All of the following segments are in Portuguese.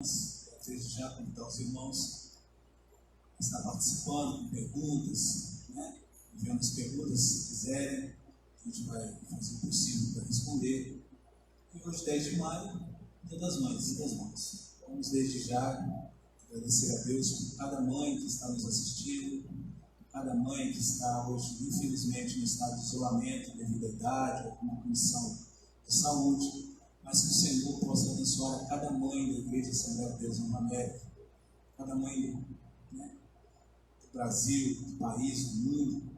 Desde já convidar os irmãos a estar participando com perguntas, enviando as perguntas se quiserem, a gente vai fazer o possível para responder. E hoje, 10 de maio, Dia das Mães e das Mães. Vamos desde já agradecer a Deus por cada mãe que está nos assistindo, cada mãe que está hoje, infelizmente, no estado de isolamento devido à idade, alguma condição de saúde, mas que o Senhor possa abençoar a cada mãe da Igreja Assembleia de Deus no América, cada mãe do Brasil, do país, do mundo.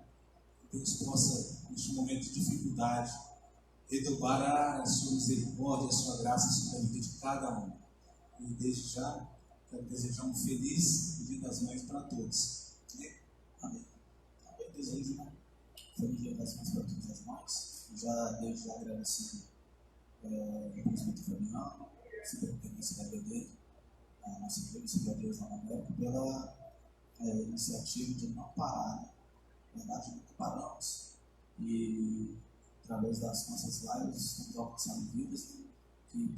Que Deus possa, neste momento de dificuldade, redobrar a sua misericórdia, a sua graça sobre a vida de cada um. E desde já, quero desejar um feliz Dia das Mães para todos. Amém. Eu desejo feliz Dia das Mães para todas as mães. Desde já agradecendo o representante Fabiano, superintendência da EBD, a nossa Igreja de Deus na América, pela iniciativa de não parar. Na verdade, nunca paramos. E, através das nossas lives, estamos alcançando vidas que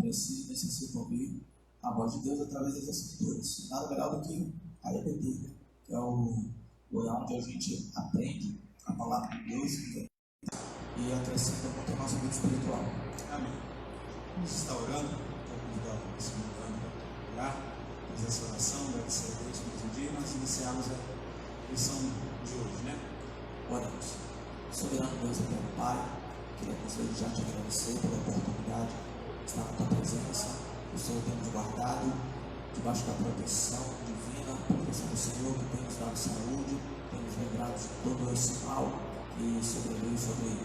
necessitam ouvir a voz de Deus através das Escrituras. Nada melhor do que a EBD, que é o lugar onde a gente aprende a palavra de Deus e acrescenta muito a nossa vida espiritual. Amém. Vamos estar orando, vou convidar o Senhor para orar, fazer essa oração, agradecer a Deus por mais um dia, e nós iniciamos a lição de hoje, Oramos. Soberano Deus e Eterno Pai, queremos desde já te agradecer pela oportunidade de estar na tua presença. O Senhor tem nos guardado debaixo da proteção divina, a proteção do Senhor, que tem nos dado saúde, tem nos livrado de todo esse mal que sobreveio sobre o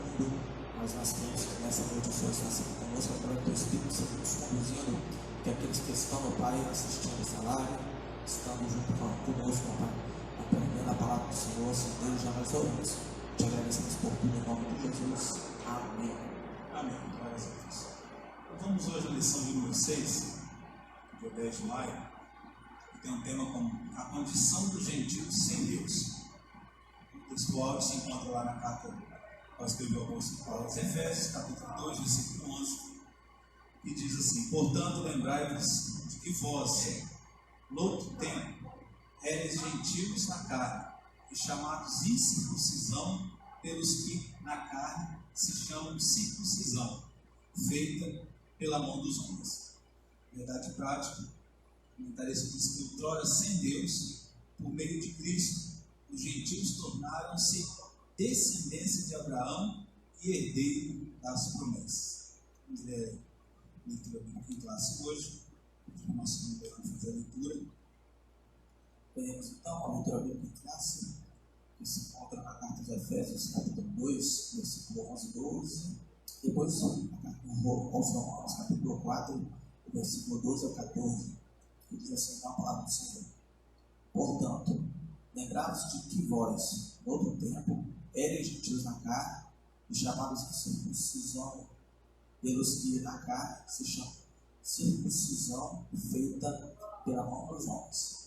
mundo. Mas nós temos que nessa noite o Senhor está sempre conosco, através do teu Espírito Santo nos conduzindo, que aqueles que estão, meu Pai, assistindo essa live, estando junto conosco, meu Pai, aprendendo a palavra do Senhor, Senhor, já nós oramos. Te agradecemos por tudo em nome de Jesus. Amém. Amém. Glórias a Deus. Vamos hoje à lição de número 6, dia 10 de maio, que tem um tema como a condição dos gentios sem Deus. O texto áudio se encontra lá na carta ao escrever o apóstolo Paulo aos Efésios, capítulo 2, versículo 11, que diz assim: portanto, lembrai-vos de que vós, noutro tempo, eres gentios na carne, e chamados incircuncisão pelos que na carne se chamam circuncisão, feita pela mão dos homens. Verdade prática, o comentarista diz que outrora sem Deus, por meio de Cristo, os gentios tornaram-se descendência de Abraão e herdeiro das promessas. Vamos ler a leitura bíblica em classe hoje. O nosso irmão vai fazer a leitura. Vemos então a leitura bíblica em classe, que se encontra na carta de Efésios, capítulo 2, versículo 11 e 12. Depois, na carta aos Romanos, capítulo 4, versículo 12 ao 14, que diz assim: a palavra do Senhor. Portanto, lembrados de que vós, no outro tempo, eres gentios na carne, e chamados de circuncisão, pelos que na carne se chamam circuncisão feita pela mão dos homens.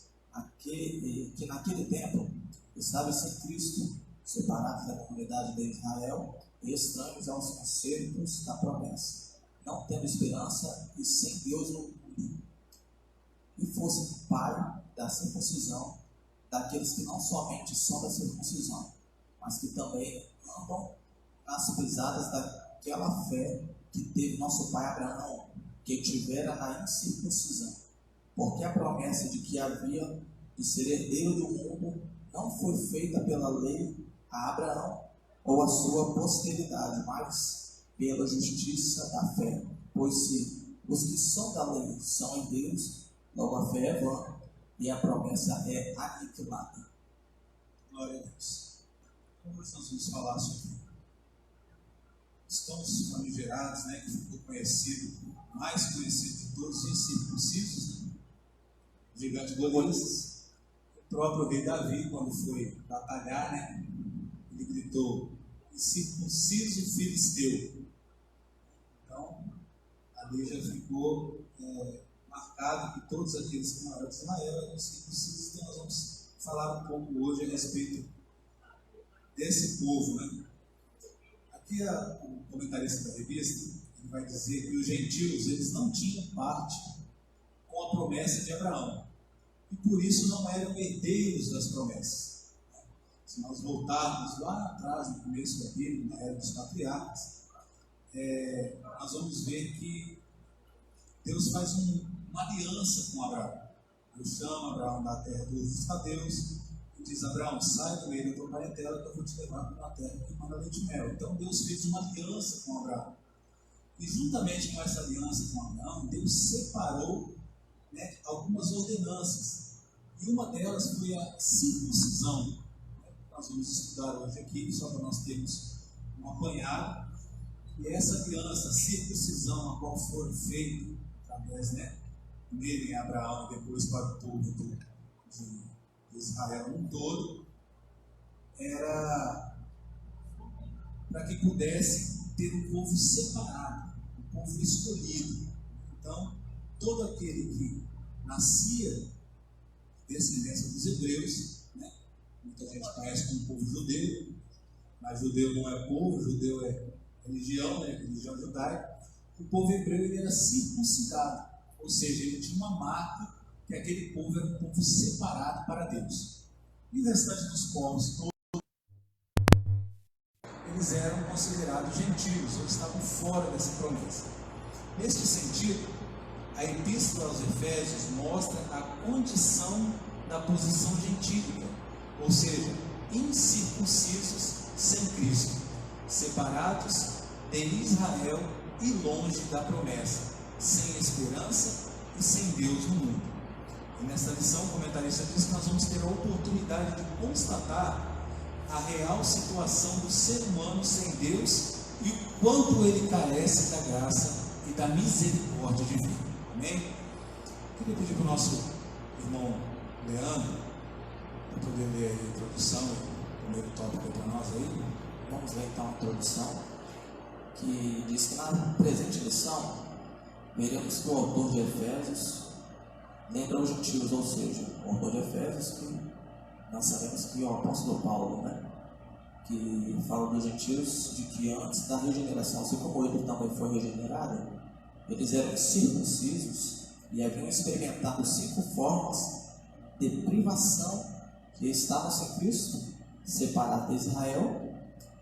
Que naquele tempo estavam sem Cristo, separados da comunidade de Israel e estranhos aos concertos da promessa, não tendo esperança e sem Deus no mundo. E fosse pai da circuncisão, daqueles que não somente são da circuncisão, mas que também andam nas pisadas daquela fé que teve nosso pai Abraão, que tivera na incircuncisão. Porque a promessa de que havia de ser herdeiro do mundo não foi feita pela lei a Abraão ou a sua posteridade, mas pela justiça da fé. Pois se os que são da lei são herdeiros, logo a fé é vã e a promessa é aniquilada. Glória a Deus. Como nós vamos falar sobre os tons famigerados, que ficou conhecido, mais conhecido de todos os incircuncisos, o gigante Golias. O próprio rei Davi, quando foi batalhar, ele gritou: incircunciso filisteu. Então, ali já ficou marcado que todos aqueles que não eram de Israel eram circuncisos. Então, nós vamos falar um pouco hoje a respeito desse povo, Aqui o comentarista da revista ele vai dizer que os gentios eles não tinham parte com promessa de Abraão. E por isso não eram herdeiros das promessas. Se nós voltarmos lá atrás, no começo da Bíblia, na era dos patriarcas, nós vamos ver que Deus faz uma aliança com Abraão. Deus chama Abraão da terra dos caldeus e diz: Abraão, sai do meio da tua parentela que eu vou te levar para uma terra que manda leite e mel. Então Deus fez uma aliança com Abraão. E juntamente com essa aliança com Abraão, Deus separou, né, algumas ordenanças. E uma delas foi a circuncisão. Nós vamos estudar hoje aqui, só para nós termos um apanhado. E essa aliança, a circuncisão, a qual foi feita através, né, primeiro em Abraão e depois para o povo de Israel no todo, era para que pudesse ter um povo separado, um povo escolhido. Então, todo aquele que nascia descendência dos hebreus, né? Muita gente conhece como povo judeu, mas judeu não é povo, judeu é religião, né? Religião judaica. O povo hebreu ele era circuncidado, ou seja, ele tinha uma marca que aquele povo era um povo separado para Deus. E o restante dos povos, todos, eles eram considerados gentios, ou estavam fora dessa promessa. Neste sentido, a Epístola aos Efésios mostra a condição da posição gentílica, ou seja, incircuncisos sem Cristo, separados de Israel e longe da promessa, sem esperança e sem Deus no mundo. E nesta lição, o comentarista diz que nós vamos ter a oportunidade de constatar a real situação do ser humano sem Deus e o quanto ele carece da graça e da misericórdia divina. Amém? Queria pedir para o nosso irmão Leandro para poder ler a introdução, o primeiro tópico para nós aí. Vamos ler então a introdução, que diz que na presente lição veremos que o autor de Efésios lembra os gentios, ou seja, o autor de Efésios, que nós sabemos que é o apóstolo Paulo, né? Que fala dos gentios de que antes da regeneração, assim como ele também foi regenerado, eles eram circuncisos e haviam experimentado 5 formas de privação que estavam sem Cristo, separados de Israel,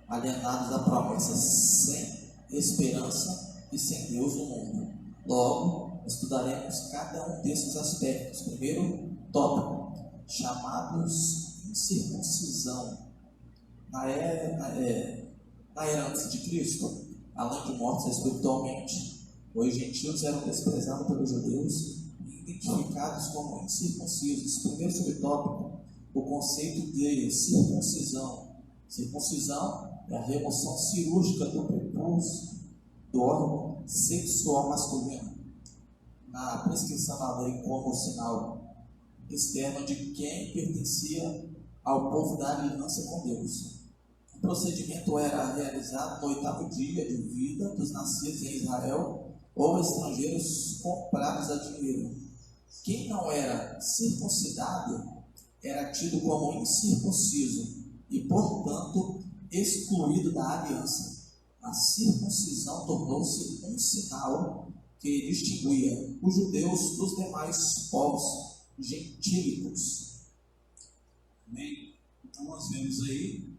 alienados da promessa, sem esperança e sem Deus no mundo. Logo, estudaremos cada um desses aspectos. Primeiro tópico, chamados incircuncisão. Na era antes de Cristo, além de mortos espiritualmente, os gentios eram desprezados pelos judeus e identificados como incircuncisos. Primeiro subtópico, o conceito de circuncisão. Circuncisão é a remoção cirúrgica do prepúcio do órgão sexual masculino, na prescrição da lei como sinal externo de quem pertencia ao povo da aliança com Deus. O procedimento era realizado no 8º dia de vida dos nascidos em Israel ou estrangeiros comprados a dinheiro. Quem não era circuncidado era tido como incircunciso e, portanto, excluído da aliança. A circuncisão tornou-se um sinal que distinguia os judeus dos demais povos gentílicos. Amém? Então nós vemos aí,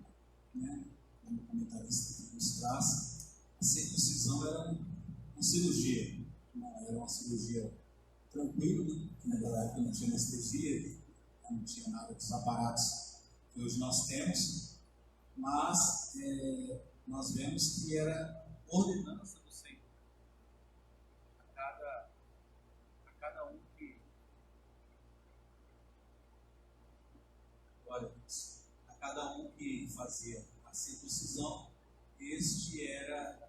né, como o comentarista nos traz, a circuncisão era uma cirurgia, não era uma cirurgia tranquila, né? Naquela época não tinha anestesia, não tinha nada dos aparatos que hoje nós temos, mas nós vemos que era ordenança do Senhor a cada um que, olha, a cada um que fazia a circuncisão, este era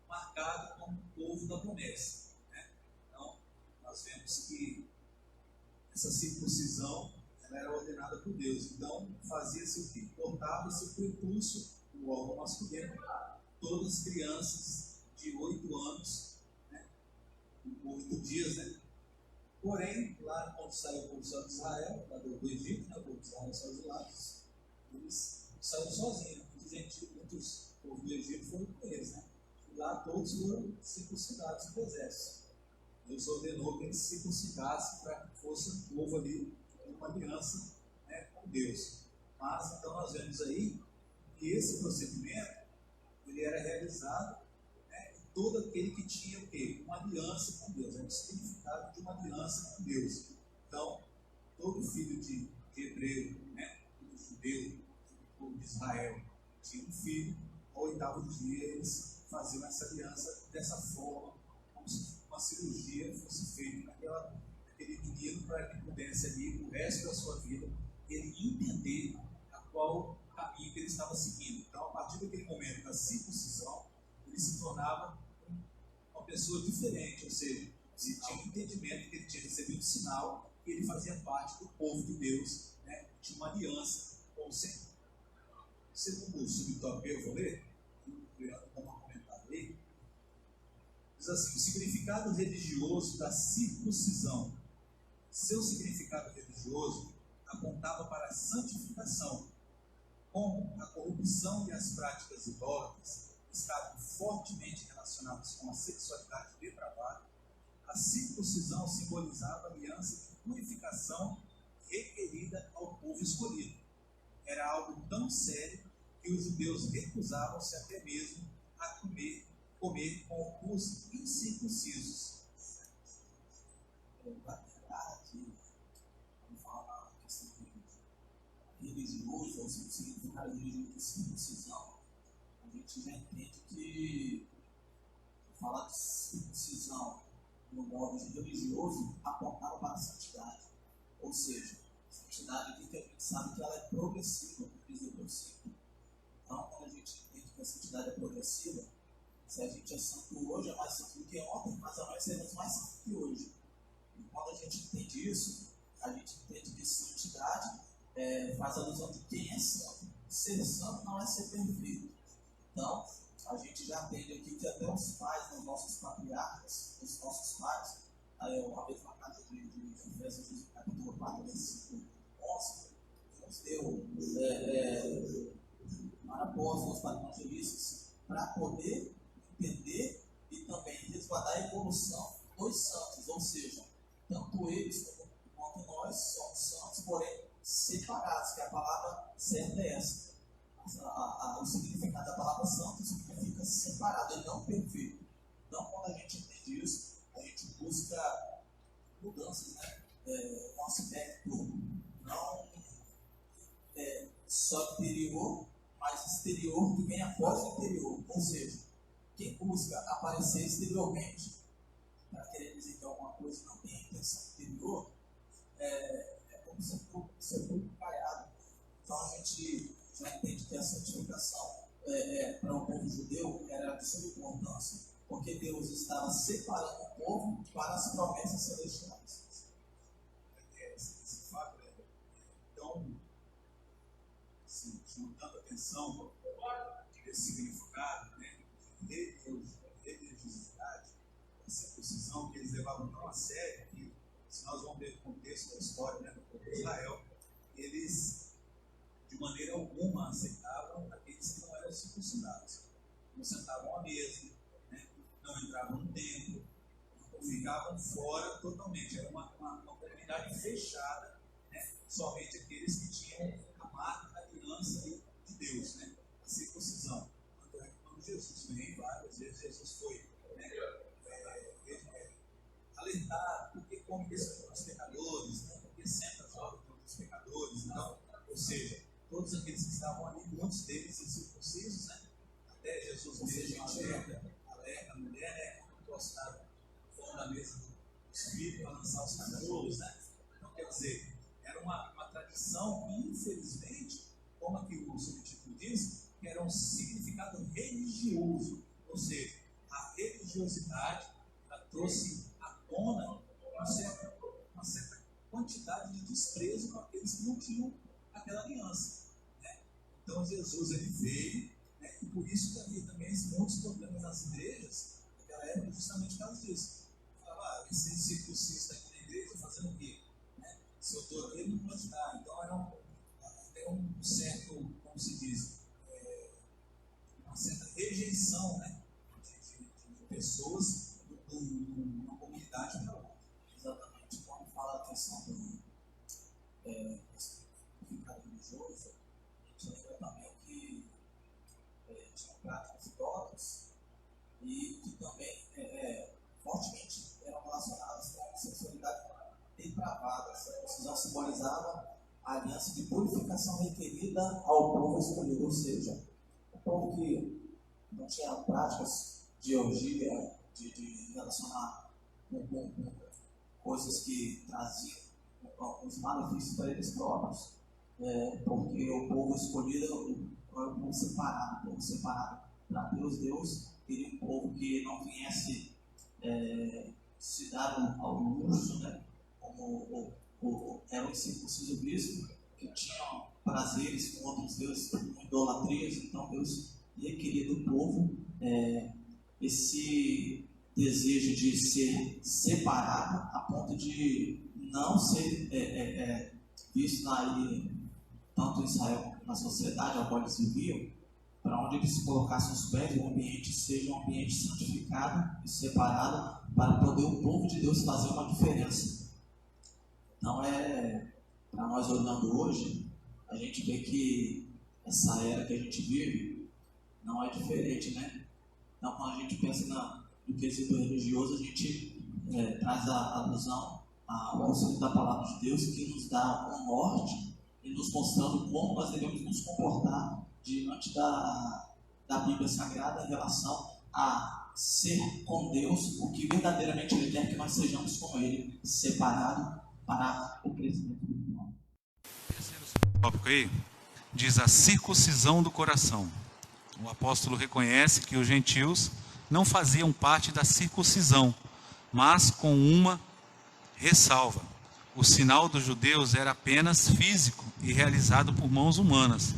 marcado como o povo da promessa, né? Então, nós vemos que essa circuncisão ela era ordenada por Deus. Então, fazia-se o quê? Cortava-se o prepúcio, o órgão masculino, todas as crianças de 8 anos, né? 8 dias, né? Porém, lá quando saiu o povo de Israel, lá do Egito, né? O povo de Israel saiu de lá, eles saíram sozinhos. Muitos povos do Egito foram com eles, né? E lá todos foram circuncidados no exército. Deus ordenou que ele se circuncidasse para que fosse um povo ali, uma aliança, né, com Deus. Mas então nós vemos aí que esse procedimento ele era realizado, né, em todo aquele que tinha o quê? Uma aliança com Deus, era o significado de uma aliança com Deus. Então, todo filho de hebreu, né, todo judeu, do povo de Israel, tinha um filho, ao 8º dia eles faziam essa aliança dessa forma, como se uma cirurgia fosse feita naquele menino, para que pudesse ali, o resto da sua vida, ele entender a qual caminho que ele estava seguindo. Então, a partir daquele momento da circuncisão, ele se tornava uma pessoa diferente, ou seja, se tinha um entendimento que ele tinha recebido um sinal, que ele fazia parte do povo de Deus, né, tinha uma aliança com o Senhor. Segundo o subtópico, eu vou ler, vou dar um comentário aí. Diz assim: o significado religioso da circuncisão. Seu significado religioso apontava para a santificação. Como a corrupção e as práticas idólatras estavam fortemente relacionadas com a sexualidade depravada, a circuncisão simbolizava a aliança de purificação requerida ao povo escolhido. Era algo tão sério que os judeus recusavam-se até mesmo a comer com os incircuncisos. Para lembrar aqui, vamos falar da questão religiosa, ou significado religioso de circuncisão, a gente já entende que falar de circuncisão no modo religioso apontava para a santidade. Ou seja, santidade aqui que a gente sabe que ela é progressiva, como diz o versículo. Então, quando a gente entende que a santidade é progressiva, se a gente é santo hoje, é mais santo do que ontem, mas amanhã seremos mais santos que hoje. E quando a gente entende isso, a gente entende que santidade faz alusão de quem é santo. Ser santo não é ser perfeito. Então, a gente já aprende aqui que até os pais, os nossos patriarcas, os nossos pais, a mesma carta de Efésios, capítulo 4, versículo 11, nos deu para apóstolos, para evangelistas, para poder entender e também resguardar a evolução dos santos, ou seja, tanto eles quanto nós somos santos, porém separados, que a palavra certa é essa. O significado da palavra santo significa separado e não perfeito. Então, quando a gente entende isso, a gente busca mudanças, né? Um aspecto não só interior, mas exterior que vem após o interior. Ou seja, quem busca aparecer exteriormente para querer dizer que alguma coisa não tem intenção interior, é como ser muito caiado. Então, a gente já entende que a santificação para o povo judeu era de suma importância, porque Deus estava separando o povo para as promessas celestiais. Esse fato é tão, assim, juntando atenção desse significado, né, de religiosidade, da circuncisão, que eles levavam tão a sério que, se nós vamos ver o contexto da história, né, do povo de Israel, eles de maneira alguma aceitavam aqueles que não eram circuncidados. Não sentavam à mesa, né? Não entravam no templo, ficavam fora totalmente. Era uma comunidade fechada, né? Somente aqueles que tinham a marca da aliança de Deus, né? A circuncisão. Quando Jesus vem, várias vezes Jesus foi, né? Alertado, porque come os pecadores, né? Porque senta as rodas dos pecadores. Então, ou seja, todos aqueles que estavam ali, muitos deles incircuncisos, né? Até Jesus mesmo alerta a mulher, né? Encostado fora da mesa dos filhos para lançar os cachorros, né? Então, quer dizer, era uma tradição, infelizmente, como aqui o subtítulo diz, que era um significado religioso, ou seja, a religiosidade ela trouxe à tona uma certa quantidade de desprezo para aqueles que não tinham aquela aliança, né? Então Jesus ele veio, né? E por isso que havia também muitos problemas nas igrejas naquela época, justamente por causa disso. Falava, esse circuncista aqui na igreja fazendo o quê? Né? Se eu estou aqui, ele não pode dar. Então era um certo, como se diz, uma certa rejeição, né? de pessoas de uma comunidade para questão do significado religioso, a gente lembra também que tinha práticas idólatras e que também fortemente eram relacionadas com a sexualidade depravada. Essa circuncisão simbolizava a aliança de purificação requerida ao povo escolhido, ou seja, o povo que não tinha práticas de orgia, de relacionar com coisas que traziam os malefícios para eles próprios, porque o povo escolhido era o povo separado para Deus. Deus queria um povo que não viesse se dar ao luxo, né? Como era o incircunciso visto, que tinham prazeres com outros deuses, com idolatrias. Então Deus requeria do povo esse desejo de ser separado a ponto de não ser visto tanto em Israel como na sociedade ao qual eles viviam, para onde eles se colocassem os pés, o ambiente seja um ambiente santificado e separado, para poder o povo de Deus fazer uma diferença. Então, para nós olhando hoje, a gente vê que essa era que a gente vive não é diferente, né? Então, quando a gente pensa no quesito religioso, a gente traz a alusão ao auxílio da palavra de Deus, que nos dá um norte e nos mostrando como nós devemos nos comportar diante da Bíblia Sagrada em relação a ser com Deus o que verdadeiramente Ele quer que nós sejamos com Ele, separados para o crescimento espiritual. Terceiro tópico aí diz a circuncisão do coração. O apóstolo reconhece que os gentios não faziam parte da circuncisão, mas com uma ressalva: o sinal dos judeus era apenas físico e realizado por mãos humanas.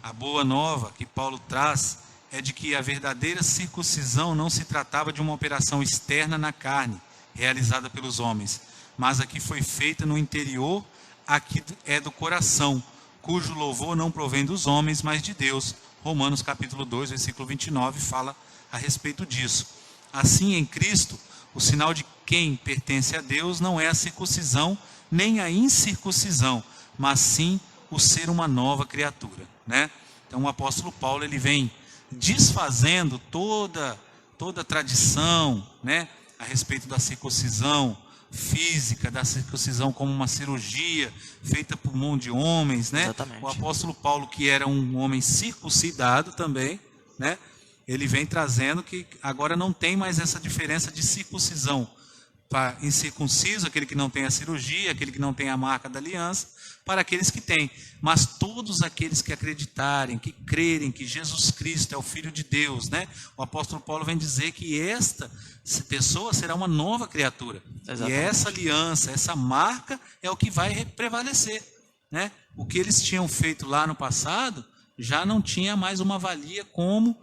A boa nova que Paulo traz é de que a verdadeira circuncisão não se tratava de uma operação externa na carne, realizada pelos homens, mas a que foi feita no interior, a que é do coração, cujo louvor não provém dos homens, mas de Deus. Romanos capítulo 2, versículo 29, fala a respeito disso. Assim, em Cristo, o sinal de quem pertence a Deus não é a circuncisão, nem a incircuncisão, mas sim o ser uma nova criatura, né? Então, o apóstolo Paulo, ele vem desfazendo toda a tradição, né, a respeito da circuncisão física, da circuncisão como uma cirurgia feita por mão de homens, né? Exatamente. O apóstolo Paulo, que era um homem circuncidado também, né? Ele vem trazendo que agora não tem mais essa diferença de circuncisão para incircunciso, aquele que não tem a cirurgia, aquele que não tem a marca da aliança, para aqueles que têm. Mas todos aqueles que acreditarem, que crerem que Jesus Cristo é o Filho de Deus, né? O apóstolo Paulo vem dizer que esta pessoa será uma nova criatura. Exatamente. E essa aliança, essa marca é o que vai prevalecer, né? O que eles tinham feito lá no passado já não tinha mais uma valia como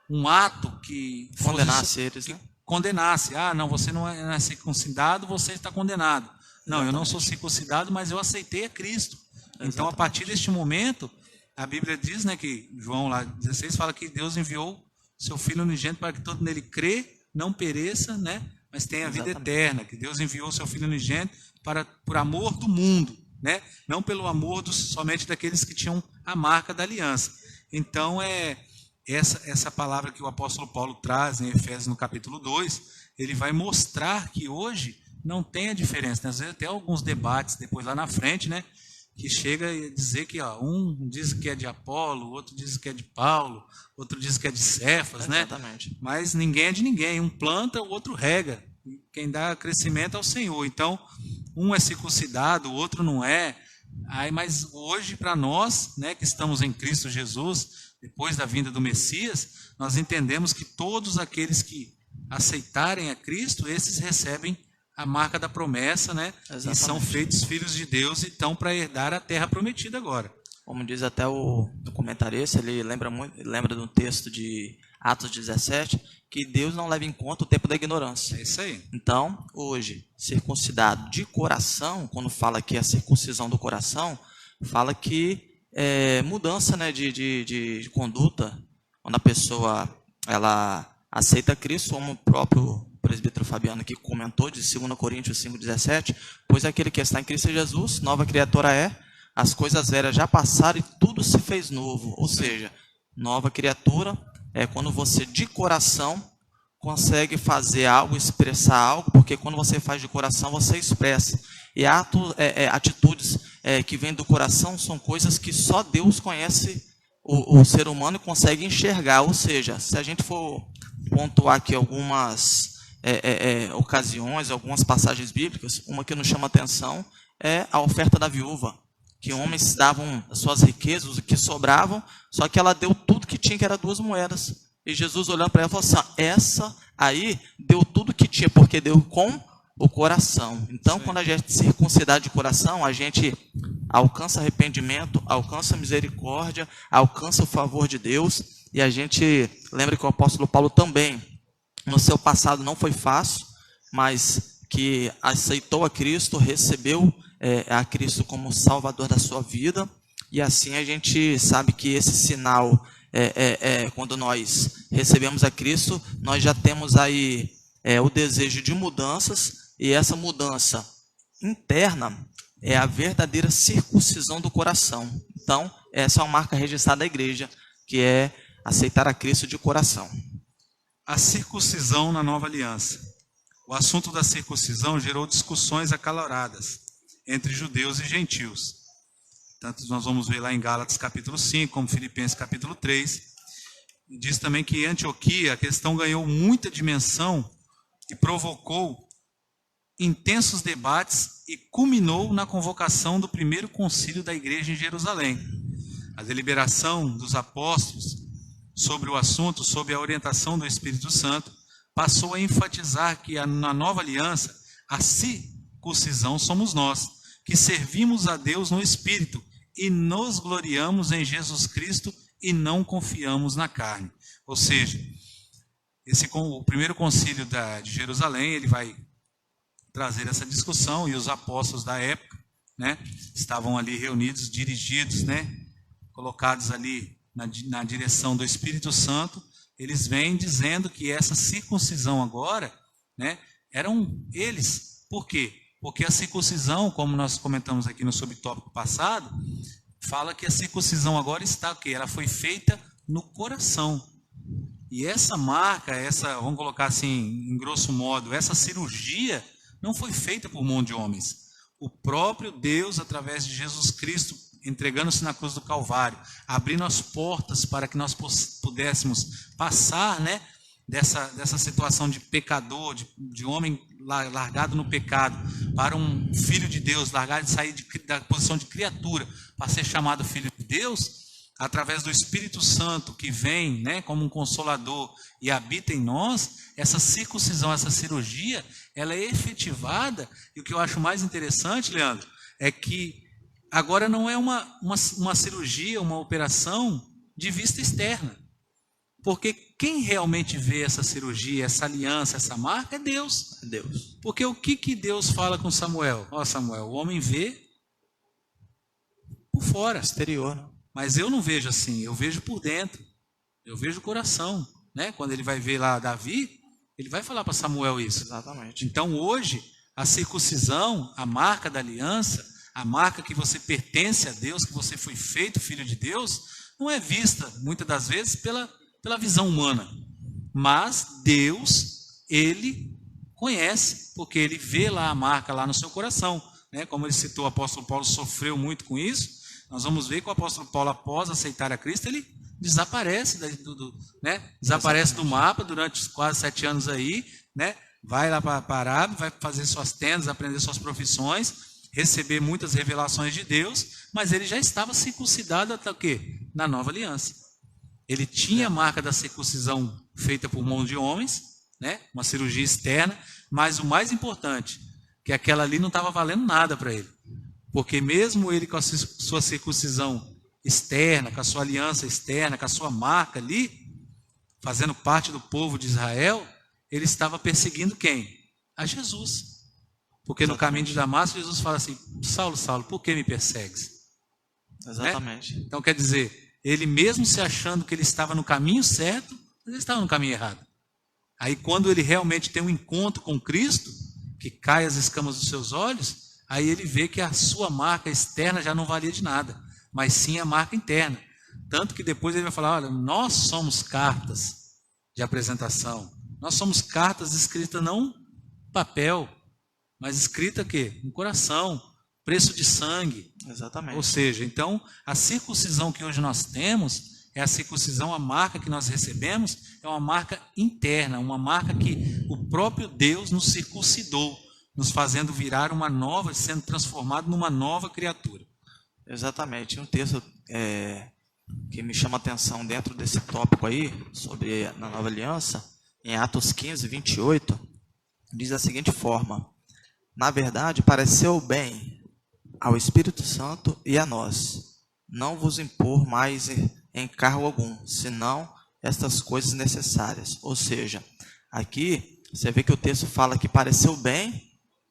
um ato que Condenasse eles, né? Condenasse. Ah, não, você não é circuncidado, você está condenado. Não, Exatamente. eu não sou circuncidado, mas eu aceitei a Cristo. Exatamente. Então, a partir deste momento, a Bíblia diz, né, que João lá 16 fala que Deus enviou seu Filho unigênito para que todo nele crê, não pereça, né, mas tenha a vida Exatamente. eterna. Que Deus enviou seu Filho unigênito por amor do mundo, né, não pelo amor somente daqueles que tinham a marca da aliança. Então, essa palavra que o apóstolo Paulo traz em Efésios no capítulo 2, ele vai mostrar que hoje não tem a diferença, né? Às vezes até alguns debates depois lá na frente, né, que chega a dizer que um diz que é de Apolo, outro diz que é de Paulo, outro diz que é de Cefas, né? Exatamente. Mas ninguém é de ninguém, um planta, o outro rega, quem dá crescimento é o Senhor. Então, um é circuncidado, o outro não é. Mas hoje, para nós, né, que estamos em Cristo Jesus, depois da vinda do Messias, nós entendemos que todos aqueles que aceitarem a Cristo, esses recebem a marca da promessa, né? Exatamente. E são feitos filhos de Deus e estão para herdar a terra prometida agora. Como diz até o comentarista, ele lembra do texto de Atos 17, que Deus não leva em conta o tempo da ignorância. É isso aí. Então, hoje, circuncidado de coração, quando fala aqui a circuncisão do coração, fala que é mudança, né, de conduta, quando a pessoa ela aceita Cristo como o próprio presbítero Fabiano que comentou, de 2 Coríntios 5,17, pois aquele que está em Cristo Jesus, nova criatura é, as coisas velhas já passaram e tudo se fez novo. Ou seja, nova criatura é quando você de coração consegue fazer algo, expressar algo, porque quando você faz de coração, você expressa. E atitudes que vêm do coração são coisas que só Deus conhece o ser humano e consegue enxergar. Ou seja, se a gente for pontuar aqui algumas ocasiões, algumas passagens bíblicas, uma que nos chama atenção é a oferta da viúva, que homens davam as suas riquezas, o que sobravam, só que ela deu tudo que tinha, que era 2 moedas. E Jesus olhando para ela falou assim, essa aí deu tudo que tinha, porque deu com o coração. Então, quando a gente circuncidar de coração, a gente alcança arrependimento, alcança misericórdia, alcança o favor de Deus. E a gente lembra que o apóstolo Paulo também, no seu passado não foi fácil, mas que aceitou a Cristo, recebeu a Cristo como Salvador da sua vida. E assim a gente sabe que esse sinal, quando nós recebemos a Cristo, nós já temos aí o desejo de mudanças, e essa mudança interna é a verdadeira circuncisão do coração. Então, essa é uma marca registrada da igreja, que é aceitar a Cristo de coração. A circuncisão na nova aliança. O assunto da circuncisão gerou discussões acaloradas entre judeus e gentios. Tanto nós vamos ver lá em Gálatas capítulo 5, como Filipenses capítulo 3. Diz também que em Antioquia a questão ganhou muita dimensão e provocou intensos debates e culminou na convocação do primeiro concílio da igreja em Jerusalém. A deliberação dos apóstolos sobre o assunto, sob a orientação do Espírito Santo, passou a enfatizar que na nova aliança, a circuncisão somos nós, que servimos a Deus no Espírito e nos gloriamos em Jesus Cristo e não confiamos na carne. Ou seja, o primeiro concílio de Jerusalém, ele vai trazer essa discussão, e os apóstolos da época, né, estavam ali reunidos, dirigidos, né, colocados ali na direção do Espírito Santo. Eles vêm dizendo que essa circuncisão agora, né, eram eles. Por quê? Porque a circuncisão, como nós comentamos aqui no subtópico passado, fala que a circuncisão agora está o quê? Ela foi feita no coração. E essa marca, vamos colocar assim, em grosso modo, essa cirurgia não foi feita por mão de homens. O próprio Deus, através de Jesus Cristo, entregando-se na cruz do Calvário, abrindo as portas para que nós pudéssemos passar, né, dessa situação de pecador, de homem largado no pecado, para um filho de Deus, largado, de sair da posição de criatura, para ser chamado filho de Deus, através do Espírito Santo que vem, né, como um consolador e habita em nós. Essa circuncisão, essa cirurgia, ela é efetivada. E o que eu acho mais interessante, Leandro, é que agora não é uma cirurgia, uma operação de vista externa. Porque quem realmente vê essa cirurgia, essa aliança, essa marca, é Deus. É Deus. Porque o que Deus fala com Samuel? Ó, Samuel, o homem vê por fora. Exterior, né? Mas eu não vejo assim, eu vejo por dentro. Eu vejo o coração, né? Quando ele vai ver lá Davi, ele vai falar para Samuel isso. Exatamente. Então hoje, a circuncisão, a marca da aliança, a marca que você pertence a Deus, que você foi feito filho de Deus, não é vista, muitas das vezes, pela visão humana. Mas Deus, Ele conhece, porque Ele vê lá a marca lá no seu coração. Né? Como ele citou, o apóstolo Paulo sofreu muito com isso. Nós vamos ver que o apóstolo Paulo, após aceitar a Cristo, ele desaparece, desaparece do mapa durante quase 7 anos aí, né? Vai lá para a Arábia, vai fazer suas tendas, aprender suas profissões, receber muitas revelações de Deus, mas ele já estava circuncidado até o quê? Na nova aliança. Ele tinha a marca da circuncisão feita por mão de homens, né? Uma cirurgia externa, mas o mais importante, que aquela ali não estava valendo nada para ele. Porque mesmo ele com a sua circuncisão externa, com a sua aliança externa, com a sua marca ali, fazendo parte do povo de Israel, ele estava perseguindo quem? A Jesus. Porque no caminho de Damasco, Jesus fala assim, Saulo, Saulo, por que me persegues? Exatamente. Né? Então quer dizer, ele mesmo se achando que ele estava no caminho certo, mas ele estava no caminho errado. Aí quando ele realmente tem um encontro com Cristo, que cai as escamas dos seus olhos, aí ele vê que a sua marca externa já não valia de nada, mas sim a marca interna. Tanto que depois ele vai falar, olha, nós somos cartas de apresentação. Nós somos cartas escritas não papel, mas escrita quê? No coração, preço de sangue. Exatamente. Ou seja, então, a circuncisão que hoje nós temos é a circuncisão, a marca que nós recebemos, é uma marca interna, uma marca que o próprio Deus nos circuncidou, nos fazendo virar uma nova, sendo transformado numa nova criatura. Exatamente. Um texto que me chama a atenção dentro desse tópico aí, sobre a nova aliança, em Atos 15, 28, diz da seguinte forma: na verdade, pareceu bem ao Espírito Santo e a nós não vos impor mais encargo algum, senão estas coisas necessárias. Ou seja, aqui você vê que o texto fala que pareceu bem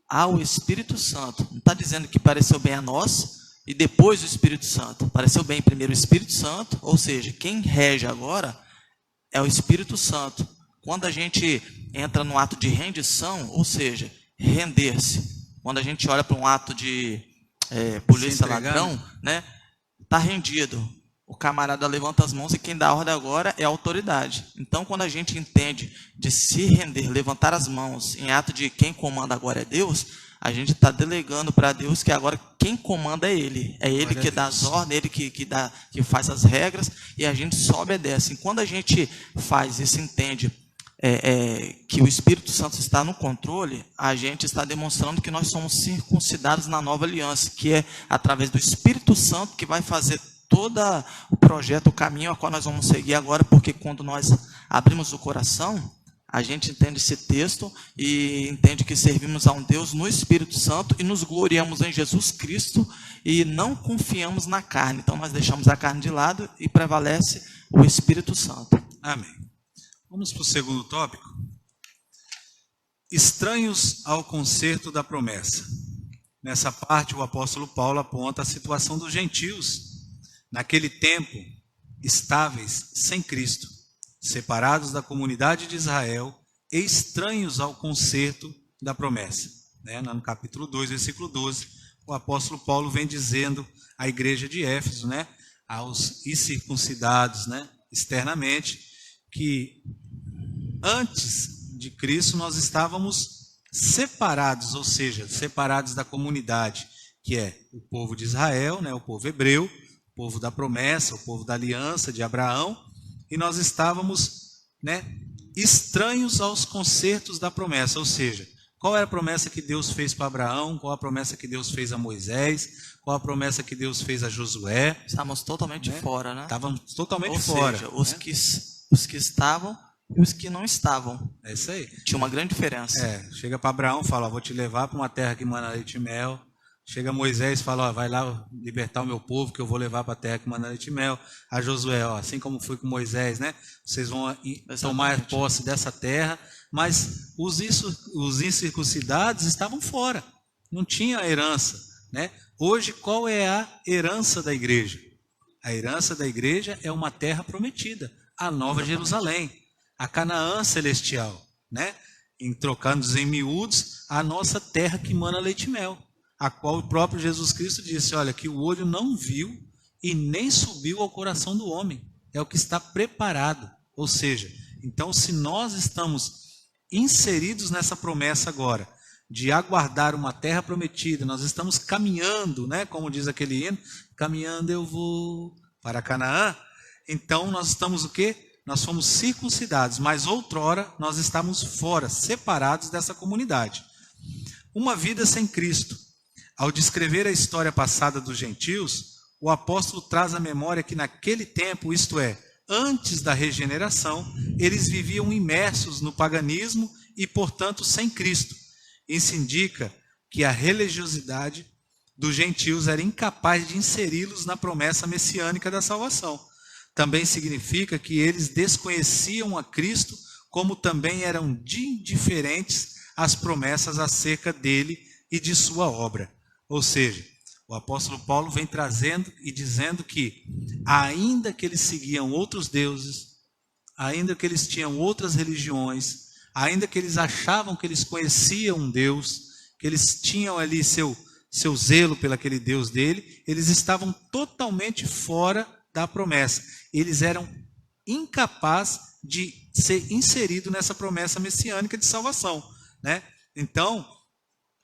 ao Espírito Santo. Não está dizendo que pareceu bem a nós e depois o Espírito Santo. Pareceu bem primeiro o Espírito Santo, ou seja, quem rege agora é o Espírito Santo. Quando a gente entra no ato de rendição, ou seja, render-se. Quando a gente olha para um ato de polícia ladrão, né, está rendido. O camarada levanta as mãos e quem dá ordem agora é a autoridade. Então, quando a gente entende de se render, levantar as mãos em ato de quem comanda agora é Deus, a gente está delegando para Deus que agora quem comanda é Ele. É Ele que dá as ordens, Ele que faz as regras e a gente só obedece. E quando a gente faz isso, entende que o Espírito Santo está no controle, a gente está demonstrando que nós somos circuncidados na nova aliança, que é através do Espírito Santo que vai fazer todo o projeto, o caminho a qual nós vamos seguir agora, porque quando nós abrimos o coração, a gente entende esse texto e entende que servimos a um Deus no Espírito Santo e nos gloriamos em Jesus Cristo e não confiamos na carne. Então nós deixamos a carne de lado e prevalece o Espírito Santo. Amém. Vamos para o segundo tópico. Estranhos ao concerto da promessa. Nessa parte o apóstolo Paulo aponta a situação dos gentios naquele tempo, estáveis sem Cristo, separados da comunidade de Israel e estranhos ao concerto da promessa. No capítulo 2, versículo 12, o apóstolo Paulo vem dizendo à igreja de Éfeso, aos incircuncidados, externamente, que antes de Cristo nós estávamos separados, ou seja, separados da comunidade, que é o povo de Israel, o povo hebreu, o povo da promessa, o povo da aliança de Abraão, e nós estávamos estranhos aos concertos da promessa, ou seja, qual era a promessa que Deus fez para Abraão, qual a promessa que Deus fez a Moisés, qual a promessa que Deus fez a Josué. Estávamos totalmente fora, né? Estávamos totalmente ou fora. Seja, os que estavam e os que não estavam. É isso aí. Tinha uma grande diferença. Chega para Abraão e fala, vou te levar para uma terra que mana leite e mel. Chega Moisés e fala, vai lá libertar o meu povo, que eu vou levar para a terra que mana leite e mel. A Josué, assim como foi com Moisés, vocês vão tomar posse dessa terra. Mas os incircuncidados estavam fora, não tinha herança. Hoje, qual é a herança da igreja? A herança da igreja é uma terra prometida, a Nova Jerusalém, a Canaã celestial, trocando em miúdos, a nossa terra que mana leite e mel, a qual o próprio Jesus Cristo disse, olha, que o olho não viu e nem subiu ao coração do homem, é o que está preparado. Ou seja, então se nós estamos inseridos nessa promessa agora, de aguardar uma terra prometida, nós estamos caminhando, como diz aquele hino, caminhando eu vou para Canaã, então nós estamos o quê? Nós fomos circuncidados, mas outrora nós estávamos fora, separados dessa comunidade. Uma vida sem Cristo. Ao descrever a história passada dos gentios, o apóstolo traz à memória que naquele tempo, isto é, antes da regeneração, eles viviam imersos no paganismo e, portanto, sem Cristo. Isso indica que a religiosidade dos gentios era incapaz de inseri-los na promessa messiânica da salvação. Também significa que eles desconheciam a Cristo, como também eram indiferentes às promessas acerca dele e de sua obra. Ou seja, o apóstolo Paulo vem trazendo e dizendo que, ainda que eles seguiam outros deuses, ainda que eles tinham outras religiões, ainda que eles achavam que eles conheciam um Deus, que eles tinham ali seu zelo pelo aquele Deus dele, eles estavam totalmente fora da promessa. Eles eram incapazes de ser inseridos nessa promessa messiânica de salvação, né? Então,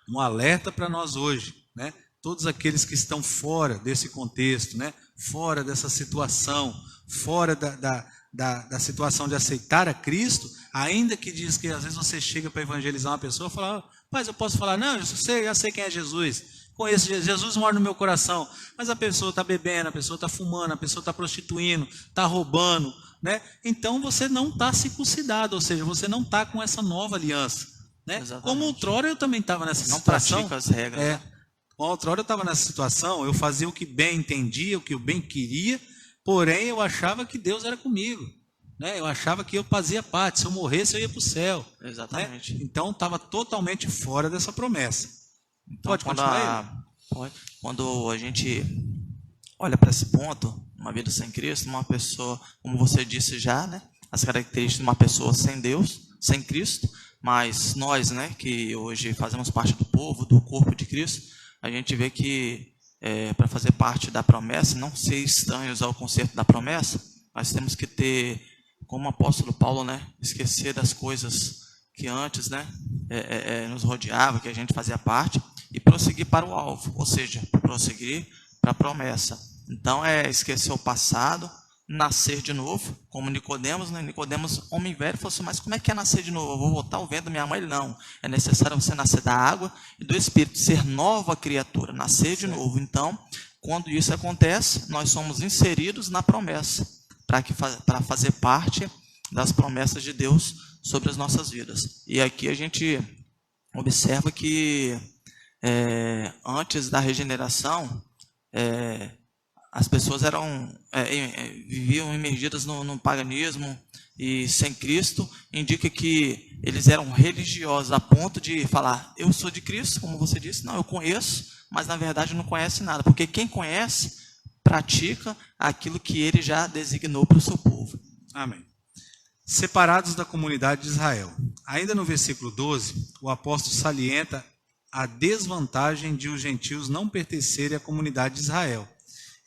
um alerta para nós hoje, né? Todos aqueles que estão fora desse contexto, né? Fora dessa situação, fora da situação de aceitar a Cristo, ainda que diz que às vezes você chega para evangelizar uma pessoa e fala, mas eu posso falar, não, eu já sei quem é Jesus, conheço Jesus, mora no meu coração, mas a pessoa está bebendo, a pessoa está fumando, a pessoa está prostituindo, está roubando, né? Então você não está circuncidado, ou seja, você não está com essa nova aliança, né? Como outrora eu também estava nessa situação. Não pratica as regras. Né? Como outrora eu estava nessa situação, eu fazia o que bem entendia, o que eu bem queria, porém eu achava que Deus era comigo, né? Eu achava que eu fazia parte, se eu morresse eu ia para o céu. Exatamente. Né? Então estava totalmente fora dessa promessa. Então, Pode continuar? Quando a gente olha para esse ponto, uma vida sem Cristo, uma pessoa, como você disse já, né? As características de uma pessoa sem Deus, sem Cristo, mas nós, né, que hoje fazemos parte do povo, do corpo de Cristo, a gente vê que para fazer parte da promessa, não ser estranhos ao conceito da promessa, nós temos que ter, como o apóstolo Paulo, né, esquecer das coisas que antes, né, nos rodeava, que a gente fazia parte, e prosseguir para o alvo, ou seja, prosseguir para a promessa. Então é esquecer o passado, nascer de novo, como Nicodemos, né? Nicodemos, homem velho, falou assim, mas como é que é nascer de novo? Eu vou voltar ao vento da minha mãe? Ele, não, é necessário você nascer da água e do Espírito, ser nova criatura, nascer de novo. Então, quando isso acontece, nós somos inseridos na promessa, para fazer parte das promessas de Deus sobre as nossas vidas. E aqui a gente observa que antes da regeneração, as pessoas viviam imergidas no paganismo e sem Cristo, indica que eles eram religiosos a ponto de falar, eu sou de Cristo, como você disse, não, eu conheço, mas na verdade não conhece nada, porque quem conhece, pratica aquilo que ele já designou para o seu povo. Amém. Separados da comunidade de Israel. Ainda no versículo 12, o apóstolo salienta a desvantagem de os gentios não pertencerem à comunidade de Israel.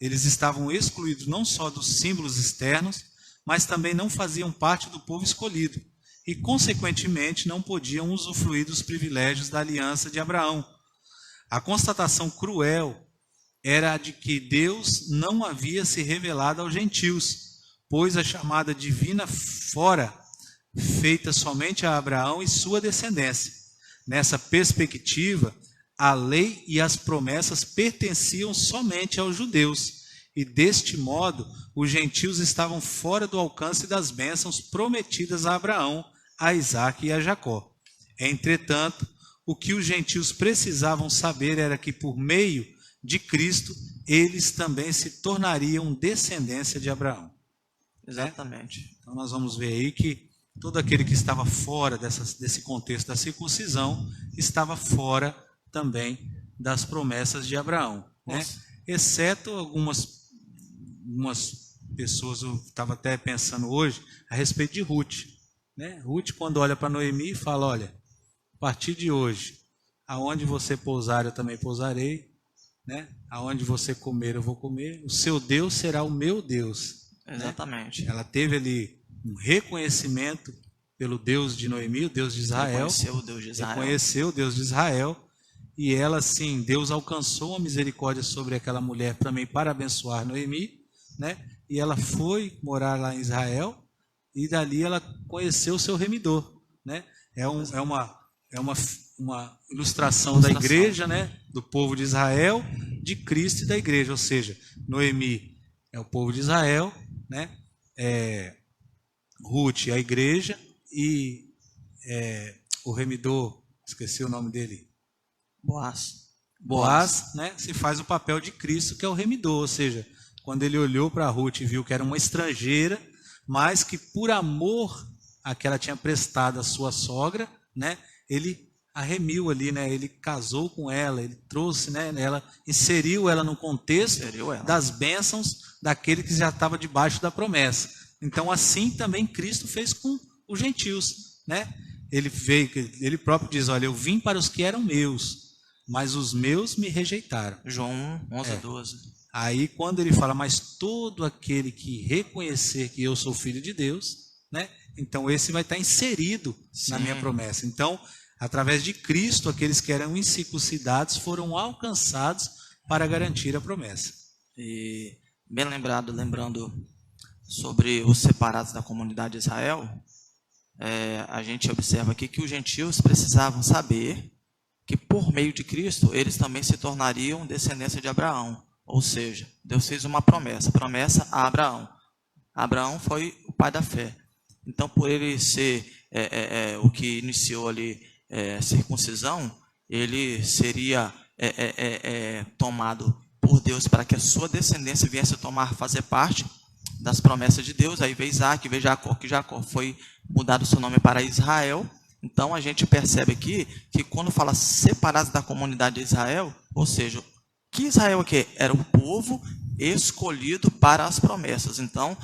Eles estavam excluídos não só dos símbolos externos, mas também não faziam parte do povo escolhido e, consequentemente, não podiam usufruir dos privilégios da aliança de Abraão. A constatação cruel era a de que Deus não havia se revelado aos gentios, pois a chamada divina fora feita somente a Abraão e sua descendência. Nessa perspectiva, a lei e as promessas pertenciam somente aos judeus, e deste modo os gentios estavam fora do alcance das bênçãos prometidas a Abraão, a Isaque e a Jacó. Entretanto, o que os gentios precisavam saber era que por meio de Cristo, eles também se tornariam descendência de Abraão. Exatamente. Então nós vamos ver aí que todo aquele que estava fora desse contexto da circuncisão, estava fora também das promessas de Abraão, né? Exceto algumas pessoas, eu estava até pensando hoje a respeito de Ruth, né? Ruth, quando olha para Noemi, fala, olha, a partir de hoje, aonde você pousar eu também pousarei, né? Aonde você comer eu vou comer, o seu Deus será o meu Deus. Exatamente. Né? Ela teve ali um reconhecimento pelo Deus de Noemi, o Deus de Israel. Reconheceu o Deus de Israel. Reconheceu o Deus de Israel. E ela, sim, Deus alcançou uma misericórdia sobre aquela mulher também para abençoar Noemi, né? E ela foi morar lá em Israel e dali ela conheceu o seu remidor, né? É uma ilustração da igreja, né? Do povo de Israel, de Cristo e da igreja. Ou seja, Noemi é o povo de Israel, né? Ruth a igreja e o remidor, esqueci o nome dele, Boaz, né, se faz o papel de Cristo, que é o remidor, ou seja, quando ele olhou para Ruth e viu que era uma estrangeira, mas que por amor a que ela tinha prestado à sua sogra, né, ele a remiu ali, né, ele casou com ela, ele trouxe, né, ela inseriu ela no contexto das bênçãos daquele que já estava debaixo da promessa. Então assim também Cristo fez com os gentios, né? ele próprio diz, olha, eu vim para os que eram meus, mas os meus me rejeitaram. João 11, 12. Aí quando ele fala, mas todo aquele que reconhecer que eu sou filho de Deus, né? Então esse vai estar inserido na minha promessa. Então, através de Cristo, aqueles que eram incircuncidados foram alcançados para garantir a promessa. E bem lembrando sobre os separados da comunidade de Israel, a gente observa aqui que os gentios precisavam saber que por meio de Cristo eles também se tornariam descendência de Abraão. Ou seja, Deus fez uma promessa a Abraão. Abraão foi o pai da fé. Então, por ele ser o que iniciou ali a circuncisão, ele seria tomado por Deus para que a sua descendência viesse a fazer parte das promessas de Deus. Aí veio Isaac, veio Jacó, que Jacó foi mudado o seu nome para Israel. Então, a gente percebe aqui que quando fala separados da comunidade de Israel, ou seja, que Israel aqui era o povo escolhido para as promessas. Então,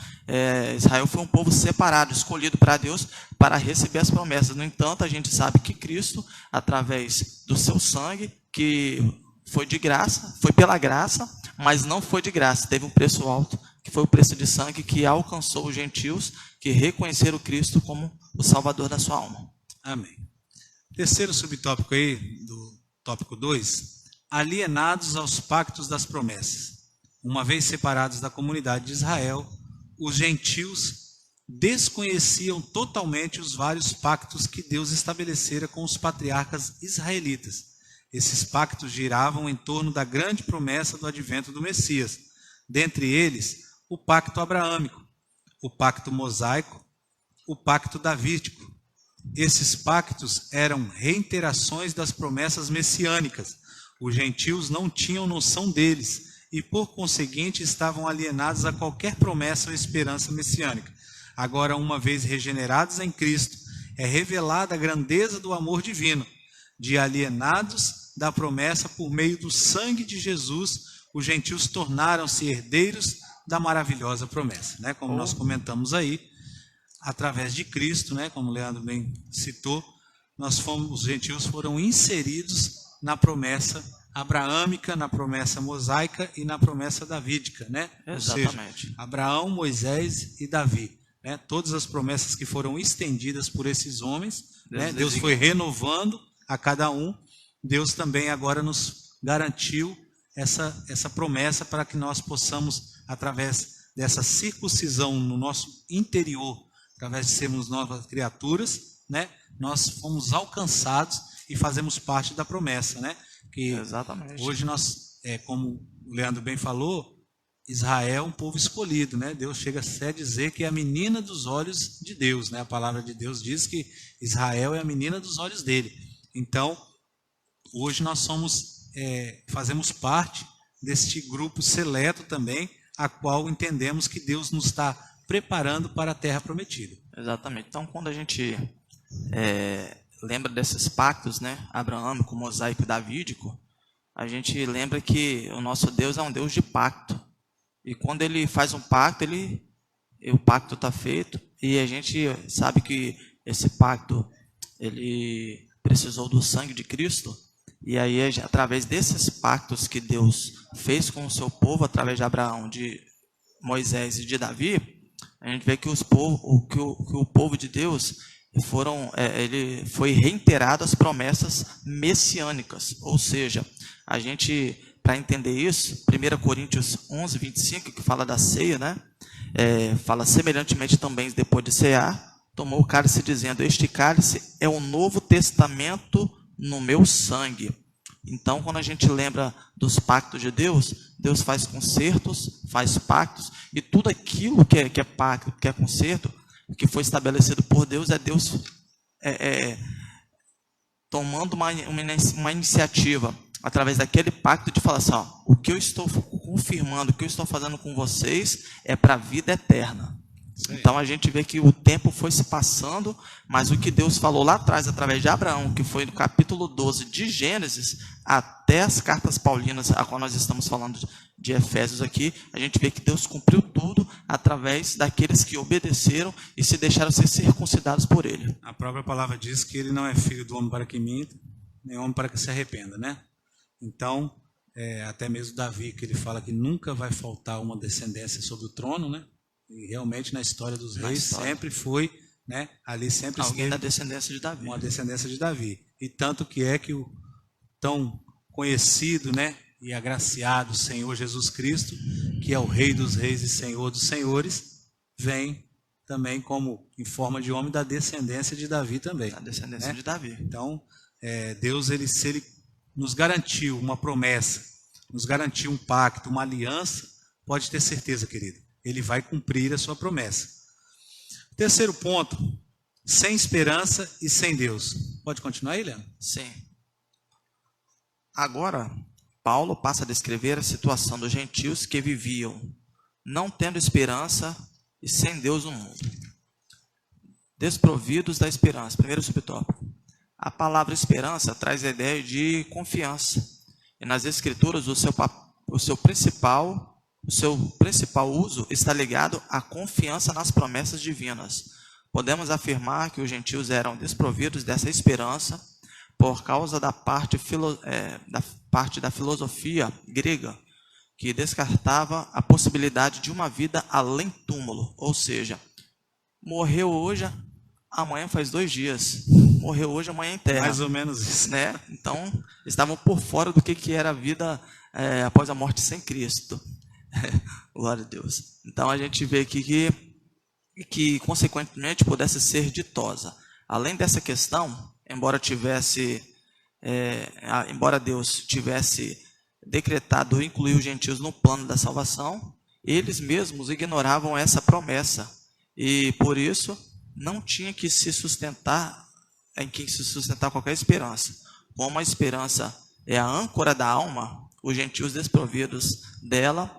Israel foi um povo separado, escolhido para Deus para receber as promessas. No entanto, a gente sabe que Cristo, através do seu sangue, que foi de graça, foi pela graça, mas não foi de graça. Teve um preço alto, que foi o preço de sangue que alcançou os gentios que reconheceram Cristo como o Salvador da sua alma. Amém. Terceiro subtópico aí, do tópico 2, alienados aos pactos das promessas. Uma vez separados da comunidade de Israel, os gentios desconheciam totalmente os vários pactos que Deus estabelecera com os patriarcas israelitas. Esses pactos giravam em torno da grande promessa do advento do Messias. Dentre eles, o pacto abraâmico, o pacto mosaico, o pacto davídico. Esses pactos eram reiterações das promessas messiânicas. Os gentios não tinham noção deles e, por conseguinte, estavam alienados a qualquer promessa ou esperança messiânica. Agora, uma vez regenerados em Cristo, é revelada a grandeza do amor divino. De alienados da promessa por meio do sangue de Jesus, os gentios tornaram-se herdeiros da maravilhosa promessa, né? Como nós comentamos aí, através de Cristo, né? Como o Leandro bem citou, os gentios foram inseridos na promessa abraâmica, na promessa mosaica e na promessa davídica, né? Exatamente. Ou seja, Abraão, Moisés e Davi, né? Todas as promessas que foram estendidas por esses homens, né? Deus foi renovando a cada um. Deus também agora nos garantiu essa promessa para que nós possamos, através dessa circuncisão no nosso interior, através de sermos novas criaturas, né? Nós fomos alcançados e fazemos parte da promessa, né? Que exatamente. Hoje nós, como o Leandro bem falou, Israel é um povo escolhido, né? Deus chega a dizer que é a menina dos olhos de Deus, né? A palavra de Deus diz que Israel é a menina dos olhos dele. Então, hoje nós fazemos parte deste grupo seleto também, a qual entendemos que Deus nos está preparando para a terra prometida. Exatamente. Então, quando a gente lembra desses pactos, né, abraâmico, mosaico e davídico, a gente lembra que o nosso Deus é um Deus de pacto. E quando ele faz um pacto, o pacto está feito, e a gente sabe que esse pacto ele precisou do sangue de Cristo. E aí, através desses pactos que Deus fez com o seu povo, através de Abraão, de Moisés e de Davi, a gente vê que o povo de Deus ele foi reiterado as promessas messiânicas. Ou seja, a gente, para entender isso, 1 Coríntios 11, 25, que fala da ceia, né? Fala semelhantemente também, depois de cear, tomou o cálice dizendo: este cálice é o novo testamento no meu sangue. Então, quando a gente lembra dos pactos de Deus, Deus faz concertos, faz pactos, e tudo aquilo que é pacto, que é concerto, que foi estabelecido por Deus, é Deus tomando uma iniciativa através daquele pacto de falar assim: ó, o que eu estou confirmando, o que eu estou fazendo com vocês é para a vida eterna. Então a gente vê que o tempo foi se passando, mas o que Deus falou lá atrás, através de Abraão, que foi no capítulo 12 de Gênesis, até as cartas paulinas, a qual nós estamos falando de Efésios aqui, a gente vê que Deus cumpriu tudo através daqueles que obedeceram e se deixaram ser circuncidados por Ele. A própria palavra diz que ele não é filho do homem para que minta, nem homem para que se arrependa, né? Então, até mesmo Davi, que ele fala que nunca vai faltar uma descendência sobre o trono, né? E realmente na história dos reis sempre foi, né? Ali sempre alguém da descendência de Davi. Uma descendência de Davi. E tanto que é que o tão conhecido, né? E agraciado Senhor Jesus Cristo, que é o Rei dos Reis e Senhor dos Senhores, vem também como em forma de homem da descendência de Davi também. Da descendência, né? De Davi. Então, Deus, se ele nos garantiu uma promessa, nos garantiu um pacto, uma aliança, pode ter certeza, querido, ele vai cumprir a sua promessa. Terceiro ponto, sem esperança e sem Deus. Pode continuar aí, Leandro? Sim. Agora, Paulo passa a descrever a situação dos gentios que viviam não tendo esperança e sem Deus no mundo. Desprovidos da esperança. Primeiro subtópico. A palavra esperança traz a ideia de confiança. E nas Escrituras, o seu principal uso está ligado à confiança nas promessas divinas. Podemos afirmar que os gentios eram desprovidos dessa esperança por causa da parte da filosofia grega, que descartava a possibilidade de uma vida além túmulo, ou seja, morreu hoje, amanhã faz 2 dias, morreu hoje, amanhã em terra. Mais ou menos isso. Né? Então, estavam por fora do que era a vida após a morte sem Cristo. Glória a Deus. Então, a gente vê aqui que consequentemente, pudesse ser ditosa. Além dessa questão, embora Deus tivesse decretado incluir os gentios no plano da salvação, eles mesmos ignoravam essa promessa e por isso não tinha que se sustentar qualquer esperança. Como a esperança é a âncora da alma, os gentios desprovidos dela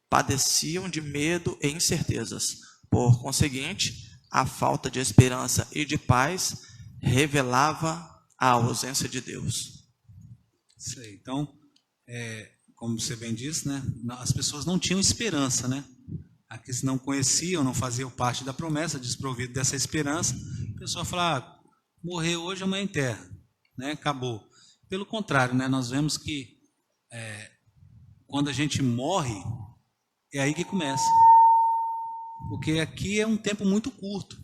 padeciam de medo e incertezas. Por conseguinte, a falta de esperança e de paz revelava a ausência de Deus. Isso aí. Então, como você bem disse, né, as pessoas não tinham esperança, né? Aqueles que não conheciam, não faziam parte da promessa, desprovido dessa esperança, a pessoa fala, morreu hoje, amanhã em terra, né? Acabou. Pelo contrário, né, nós vemos que quando a gente morre, é aí que começa. Porque aqui é um tempo muito curto,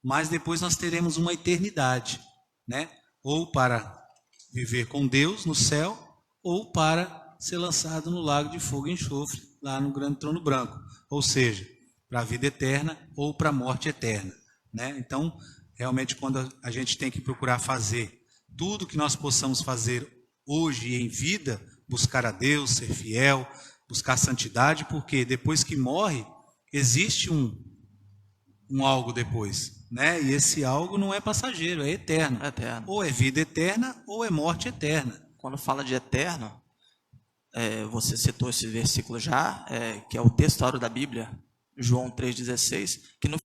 mas depois nós teremos uma eternidade, né? Ou para viver com Deus no céu, ou para ser lançado no lago de fogo e enxofre, lá no grande trono branco. Ou seja, para a vida eterna ou para a morte eterna, né? Então, realmente, quando a gente tem que procurar fazer tudo que nós possamos fazer hoje em vida, buscar a Deus, ser fiel, buscar santidade, porque depois que morre, existe um algo depois, né? E esse algo não é passageiro, é eterno. Ou é vida eterna ou é morte eterna. Quando fala de eterno, você citou esse versículo já, que é o texto áureo da Bíblia, João 3,16, que no